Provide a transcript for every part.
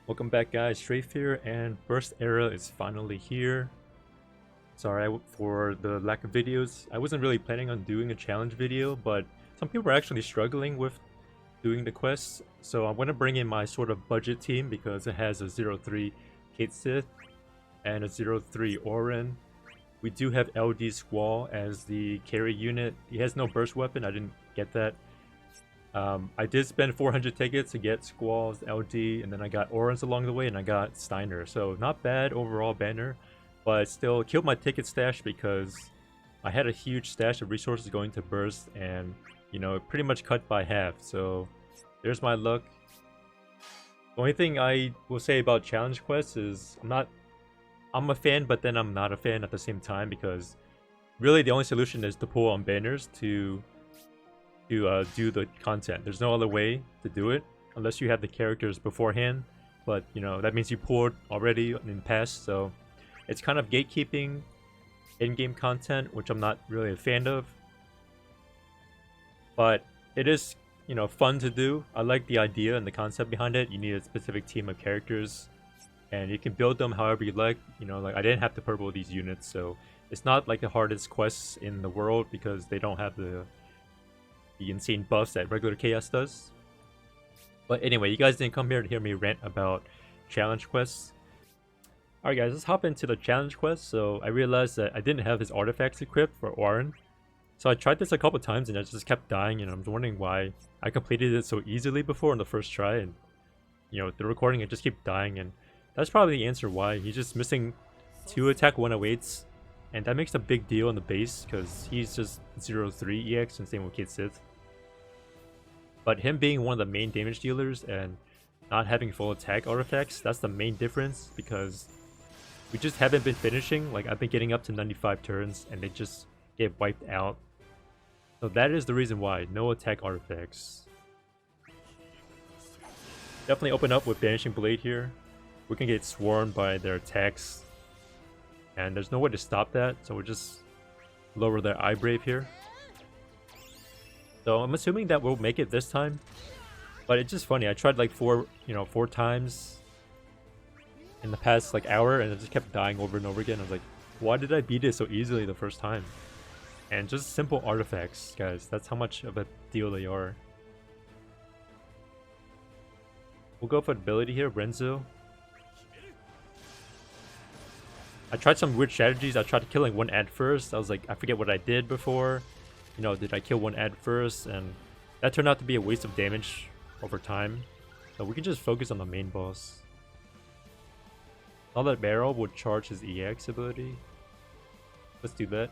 Welcome back, guys. Strafe here, and Burst Era is finally here. Sorry for the lack of videos. I wasn't really planning on doing a challenge video, but some people are actually struggling with doing the quests. So I'm going to bring in my sort of budget team because it has a 0-3 Cait and a 0-3 Auron. We do have LD Squall as the carry unit. He has no burst weapon. I didn't get that. I did spend 400 tickets to get Squall's LD, and then I got Auron's along the way, and I got Steiner. So not bad overall banner, but still killed my ticket stash because I had a huge stash of resources going to Burst, and you know, pretty much cut by half. So there's my luck. The only thing I will say about challenge quests is I'm a fan, but then I'm not a fan at the same time, because really the only solution is to pull on banners to do the content. There's no other way to do it unless you have the characters beforehand, but you know, that means you poured already in the past, so it's kind of gatekeeping in-game content, which I'm not really a fan of, but it is, you know, fun to do. I like the idea and the concept behind it. You need a specific team of characters and you can build them however you like. You know, like I didn't have to purple these units, so it's not like the hardest quests in the world because they don't have the insane buffs that regular Chaos does. But anyway, you guys didn't come here to hear me rant about challenge quests. Alright guys, let's hop into the challenge quest. So I realized that I didn't have his artifacts equipped for Auron. So I tried this a couple times and I just kept dying, and I'm wondering why I completed it so easily before on the first try, and you know, the recording I just keep dying, and that's probably the answer why. He's just missing 2 attack 108s, and that makes a big deal in the base because he's just 0-3 EX and same with Cait. But him being one of the main damage dealers and not having full attack artifacts, that's the main difference, because we just haven't been finishing. Like, I've been getting up to 95 turns and they just get wiped out. So that is the reason why. No attack artifacts. Definitely open up with Banishing Blade here. We can get swarmed by their attacks, and there's no way to stop that, so we'll just lower their Eye Brave here. So I'm assuming that we'll make it this time, but it's just funny. I tried like 4 times in the past like hour, and I just kept dying over and over again. I was like, why did I beat it so easily the first time? And just simple artifacts, guys. That's how much of a deal they are. We'll go for ability here, Renzo. I tried some weird strategies. I tried killing one ad first. I was like, I forget what I did before. You know, did I kill one ad first? And that turned out to be a waste of damage over time. So we can just focus on the main boss. Now that barrel would charge his EX ability. Let's do that.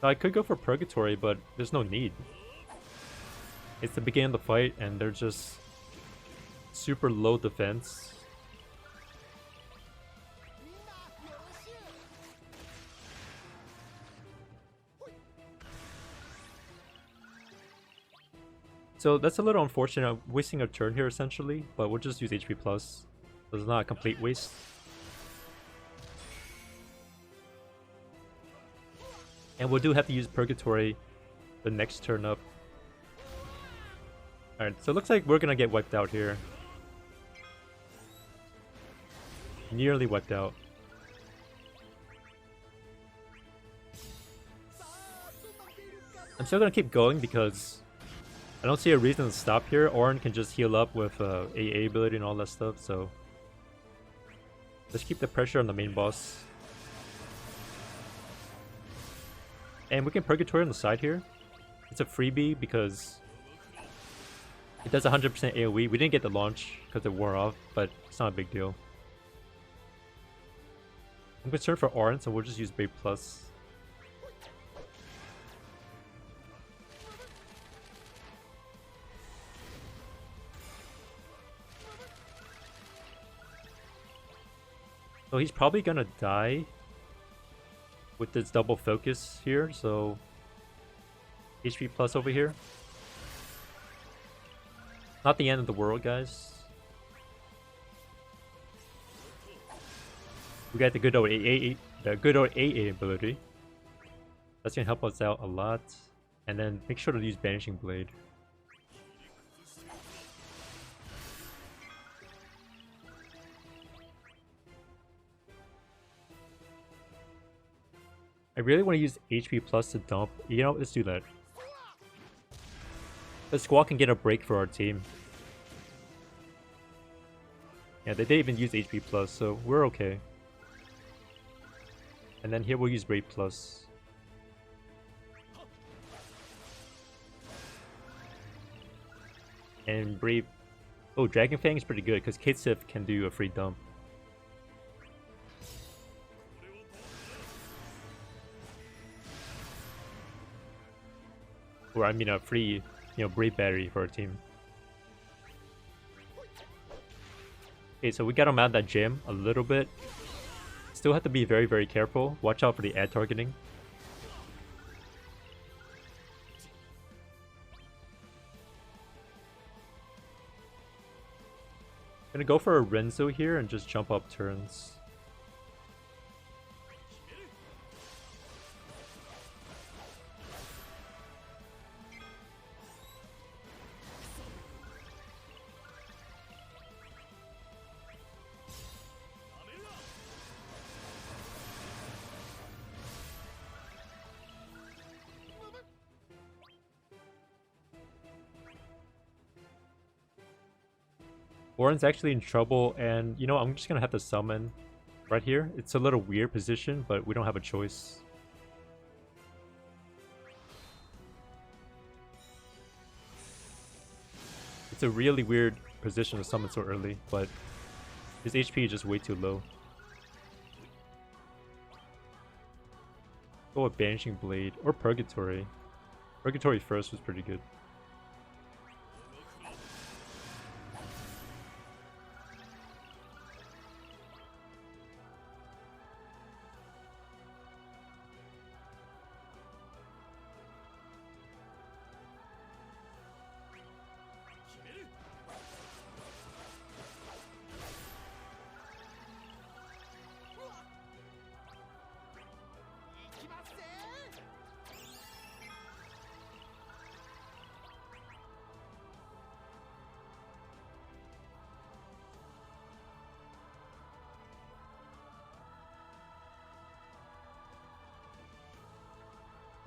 Now, I could go for Purgatory, but there's no need. It's the beginning of the fight and they're just super low defense. So that's a little unfortunate. I'm wasting a turn here essentially, but we'll just use HP plus. So it's not a complete waste. And we'll do have to use Purgatory the next turn up. Alright, so it looks like we're gonna get wiped out here. Nearly wiped out. I'm still gonna keep going because I don't see a reason to stop here. Auron can just heal up with AA ability and all that stuff, so let's keep the pressure on the main boss. And we can Purgatory on the side here. It's a freebie because it does 100% AoE. We didn't get the launch because it wore off, but it's not a big deal. I'm concerned for Auron, so we'll just use Brave Plus. So he's probably gonna die with this double focus here, so HP plus over here. Not the end of the world, guys. We got the good old AA ability. That's gonna help us out a lot. And then make sure to use Banishing Blade. I really want to use HP plus to dump. You know, let's do that. The Squall can get a break for our team. Yeah, they didn't even use HP plus, so we're okay. And then here we'll use Raid plus. And Brave... Oh, Dragon Fang is pretty good, because Cait can do a free dump. Or I mean a free, Brave Battery for our team. Okay, so we got him out of that gym a little bit. Still have to be very, very careful. Watch out for the ad targeting. Gonna go for a Renzo here and just jump up turns. Auron's actually in trouble, and I'm just gonna have to summon right here. It's a little weird position, but we don't have a choice. It's a really weird position to summon so early, but his HP is just way too low. Go with Banishing Blade or Purgatory. Purgatory first was pretty good.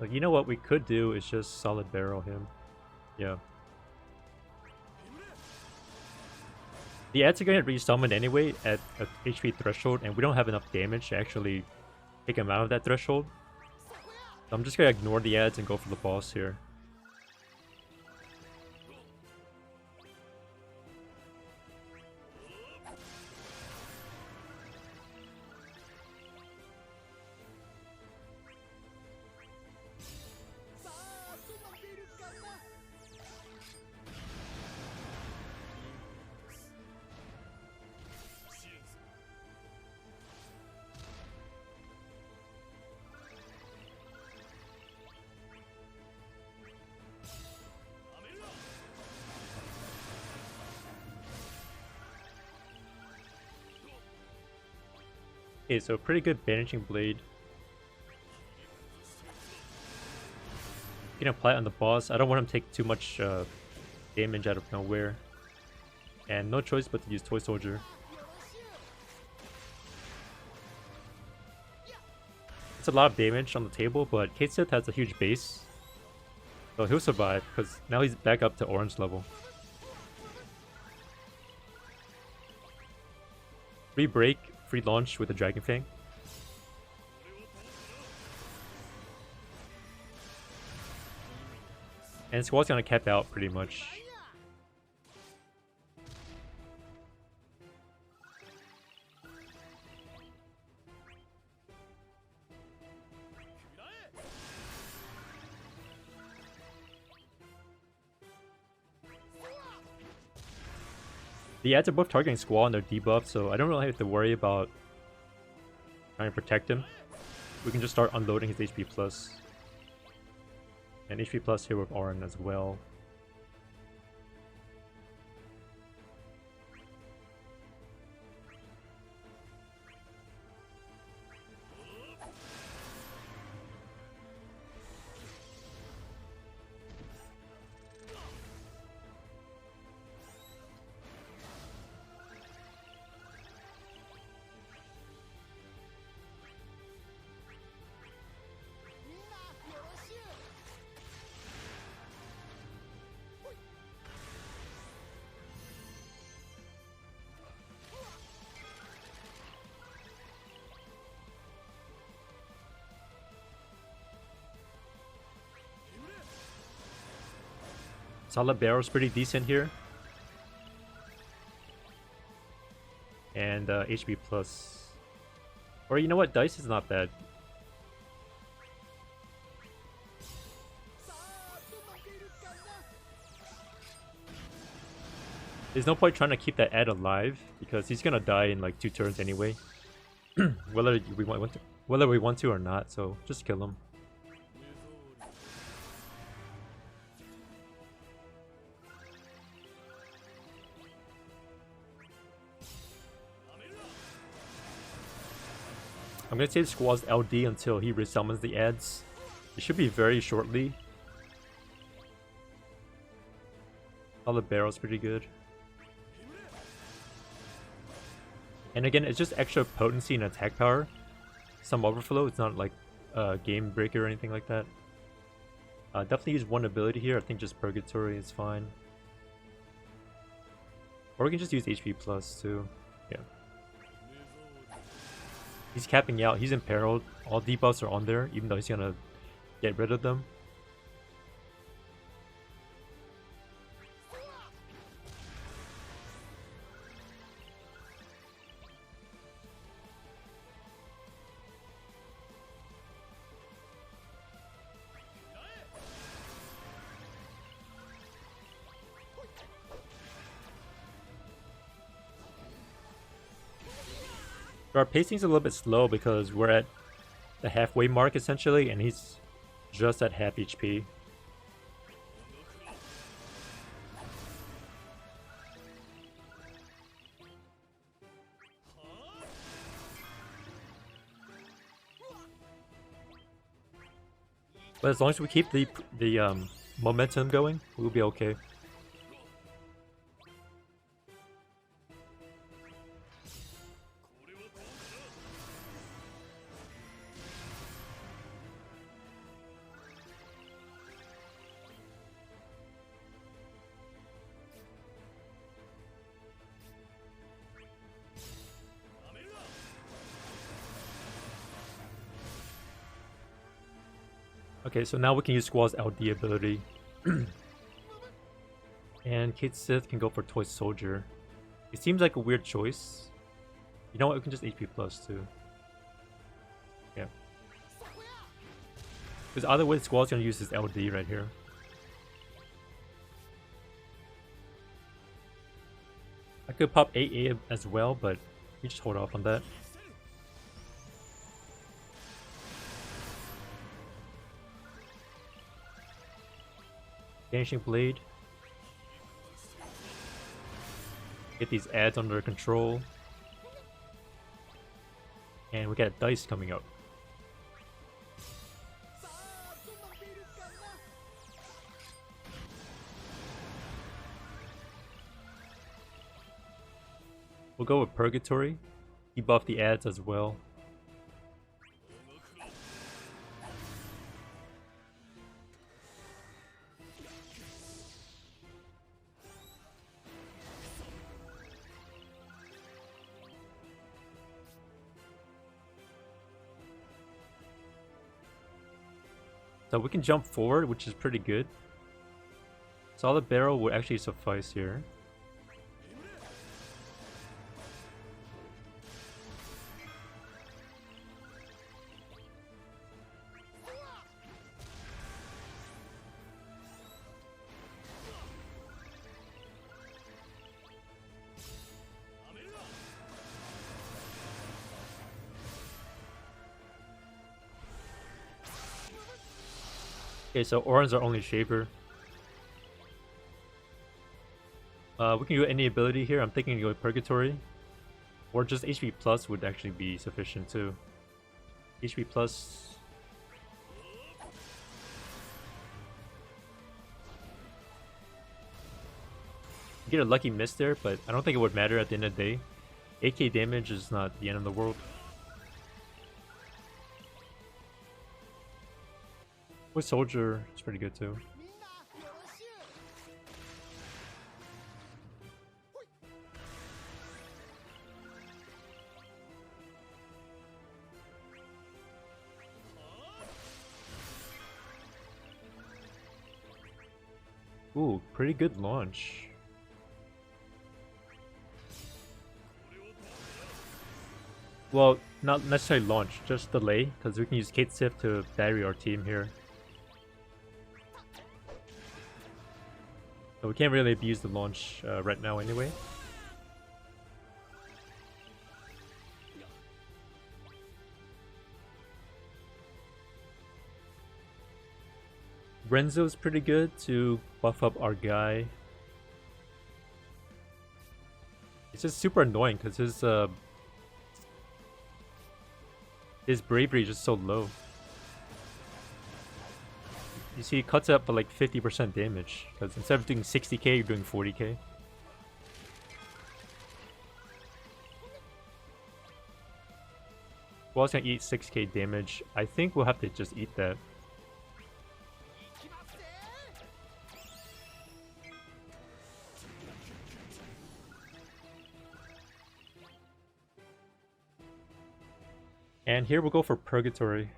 Like, you know what we could do is just solid barrel him. Yeah. The ads are going to resummon anyway at a HP threshold, and we don't have enough damage to actually take him out of that threshold. So I'm just going to ignore the ads and go for the boss here. Okay, so pretty good Banishing Blade. You can apply it on the boss. I don't want him to take too much damage out of nowhere. And no choice but to use Toy Soldier. It's a lot of damage on the table, but Cait has a huge base. So he'll survive, because now he's back up to orange level. Free break, free launch with the Dragon Fang. And Squall's gonna cap out pretty much. The ads are both targeting Squall and they're debuffed, so I don't really have to worry about trying to protect him. We can just start unloading his HP plus. And HP plus here with Auron as well. Solid Barrel's pretty decent here. And HP plus. Or you know what? Dice is not bad. There's no point trying to keep that ad alive because he's gonna die in like 2 turns anyway. whether we want to or not, so just kill him. I'm gonna save Squall's LD until he resummons the ads. It should be very shortly. All the barrel's pretty good. And again, it's just extra potency and attack power. Some overflow, it's not like game breaker or anything like that. Definitely use one ability here. I think just Purgatory is fine. Or we can just use HP plus too. Yeah. He's capping out. He's imperiled. All debuffs are on there, even though he's gonna get rid of them. Our pacing's a little bit slow because we're at the halfway mark essentially, and he's just at half HP. But as long as we keep the momentum going, we'll be okay. Okay, so now we can use Squall's LD ability. And Cait Sith can go for Toy Soldier. It seems like a weird choice. You know what, we can just HP plus too. Yeah. Because either way, Squall's gonna use his LD right here. I could pop 8A as well, but we just hold off on that. Vanishing Blade. Get these ads under control. And we got dice coming up. We'll go with Purgatory. Debuff the ads as well. So we can jump forward, which is pretty good. Solid Barrel will actually suffice here. Okay, so Auron's our only shaver. We can do any ability here. I'm thinking to go with Purgatory. Or just HP plus would actually be sufficient too. HP plus. Get a lucky miss there, but I don't think it would matter at the end of the day. 8k damage is not the end of the world. With Soldier, it's pretty good too. Ooh, pretty good launch. Well, not necessarily launch, just delay, because we can use Cait Sif to battery our team here. So we can't really abuse the launch right now anyway. Renzo's pretty good to buff up our guy. It's just super annoying because his bravery is just so low. You see, it cuts up for like 50% damage because instead of doing 60k, you're doing 40k. Squall's gonna eat 6k damage. I think we'll have to just eat that. And here we'll go for Purgatory.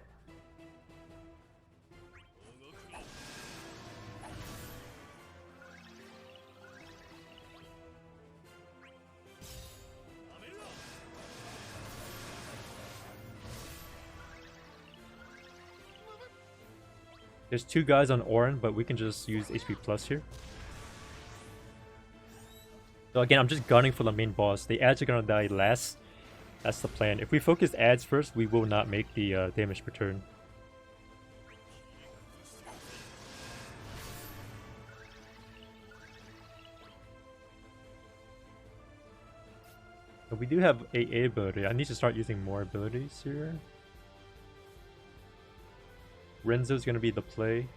There's two guys on Auron, but we can just use HP plus here. So again, I'm just gunning for the main boss. The ads are gonna die last. That's the plan. If we focus ads first, we will not make the damage per turn. But we do have AA ability. I need to start using more abilities here. Renzo's gonna be the play.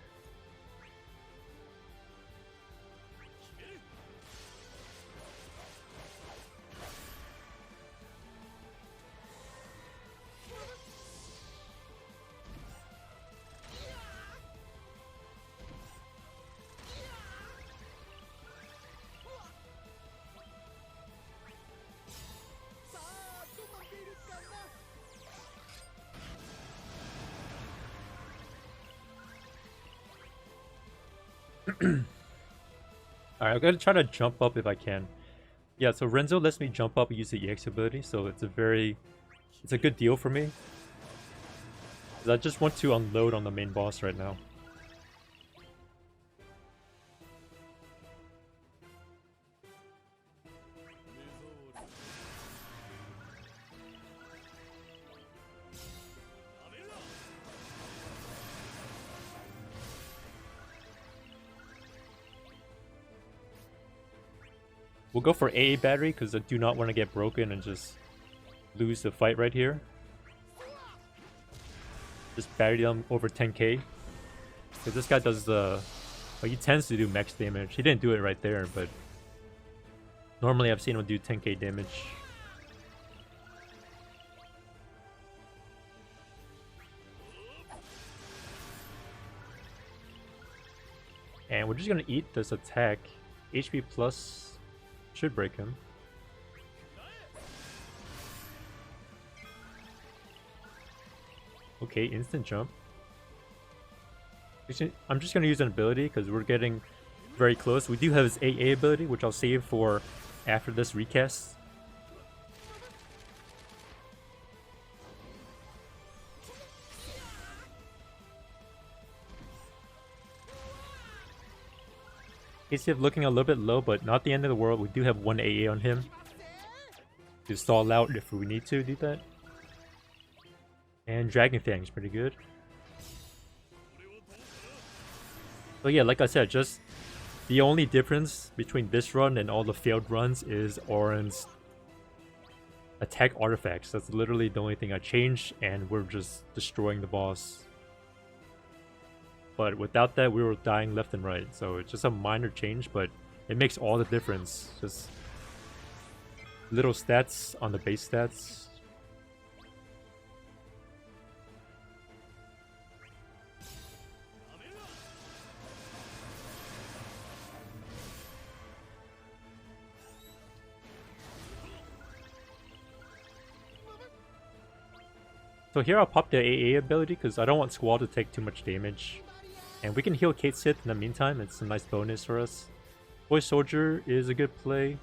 Alright, I'm gonna try to jump up if I can. Yeah, so Renzo lets me jump up and use the EX ability, so it's a good deal for me. I just want to unload on the main boss right now. We'll go for AA battery because I do not want to get broken and just lose the fight right here. Just battery them over 10k. Because this guy does the... Well, he tends to do max damage. He didn't do it right there, but... Normally I've seen him do 10k damage. And we're just gonna eat this attack. HP plus... should break him. Okay, instant jump. I'm just gonna use an ability because we're getting very close. We do have his AA ability, which I'll save for after this recast. He's looking a little bit low, but not the end of the world. We do have one AA on him to stall out if we need to do that. And Dragon Fang is pretty good. So yeah, like I said, just the only difference between this run and all the failed runs is Auron's attack artifacts. That's literally the only thing I changed, and we're just destroying the boss. But without that, we were dying left and right. So it's just a minor change, but it makes all the difference. Just little stats on the base stats. So here I'll pop the AA ability because I don't want Squall to take too much damage. And we can heal Cait Sith in the meantime. It's a nice bonus for us. Boy Soldier is a good play.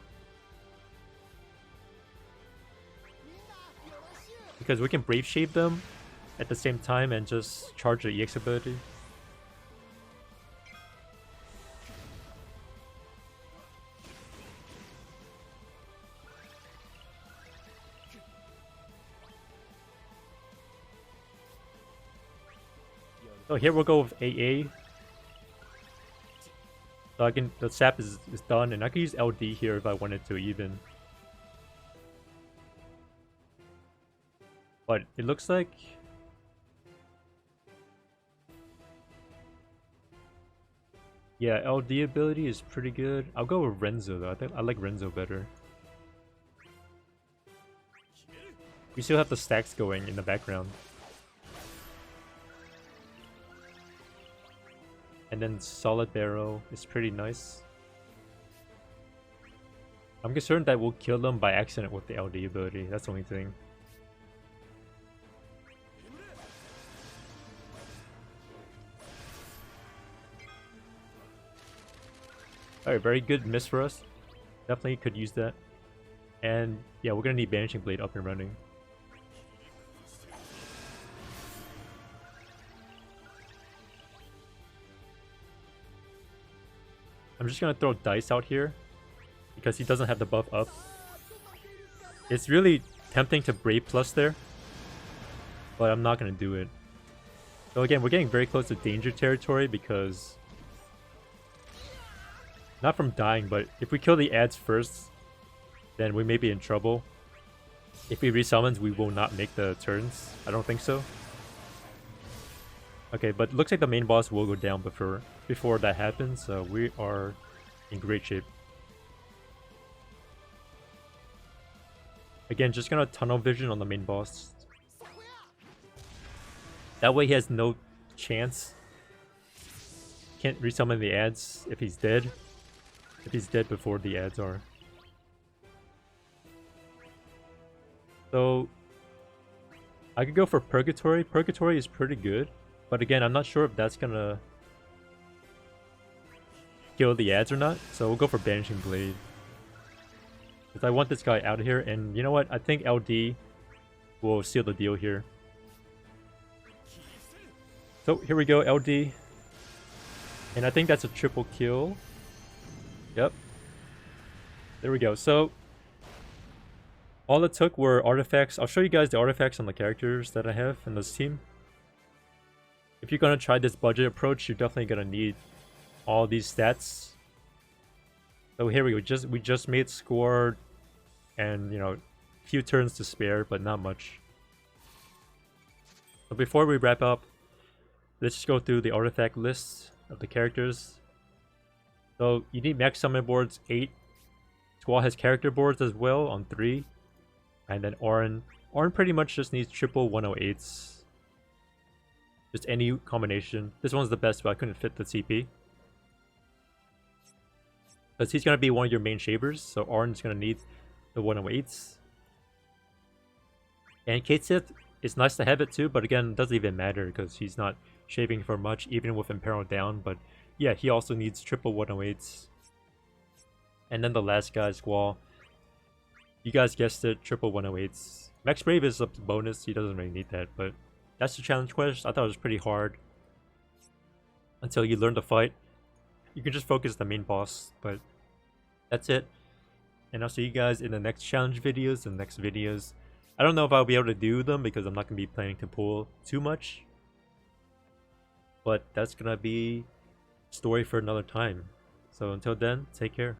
Because we can Brave Shave them at the same time and just charge the EX ability. So here we'll go with AA. So I can, the sap is done, and I can use LD here if I wanted to even. But it looks like yeah, LD ability is pretty good. I'll go with Renzo though. I think I like Renzo better. We still have the stacks going in the background. And then Solid Barrel is pretty nice. I'm concerned that we'll kill them by accident with the LD ability. That's the only thing. Alright, very good miss for us. Definitely could use that. And yeah, we're gonna need Banishing Blade up and running. I'm just gonna throw Dice out here because he doesn't have the buff up. It's really tempting to Brave Plus there, but I'm not gonna do it. So again, we're getting very close to danger territory because not from dying, but if we kill the ads first, then we may be in trouble. If he resummons, we will not make the turns. I don't think so. Okay, but looks like the main boss will go down before that happens, so we are in great shape. Again, just gonna tunnel vision on the main boss. That way he has no chance. Can't resummon the ads if he's dead. If he's dead before the ads are. So I could go for Purgatory. Purgatory is pretty good. But again, I'm not sure if that's gonna kill the ads or not. So we'll go for Banishing Blade. Because I want this guy out of here. And you know what? I think LD will seal the deal here. So here we go, LD. And I think that's a triple kill. Yep. There we go. So all it took were artifacts. I'll show you guys the artifacts on the characters that I have in this team. If you're gonna try this budget approach, you're definitely gonna need all these stats. So here we go. We just made score, and you know, few turns to spare, but not much. So before we wrap up, let's just go through the artifact list of the characters. So you need max summon boards 8. Squall has character boards as well on 3, and then Auron pretty much just needs triple 108s. Just any combination. This one's the best, but I couldn't fit the CP. Because he's going to be one of your main shavers, so Auron's going to need the 108s. And Cait Sith, it's nice to have it too, but again, it doesn't even matter because he's not shaving for much, even with Imperil down. But yeah, he also needs triple 108s. And then the last guy, Squall. You guys guessed it, triple 108s. Max Brave is a bonus, he doesn't really need that, but that's the challenge quest. I thought it was pretty hard until you learn to fight. You can just focus the main boss, but that's it. And I'll see you guys in the next challenge videos and next videos. I don't know if I'll be able to do them because I'm not going to be planning to pull too much. But that's going to be story for another time. So until then, take care.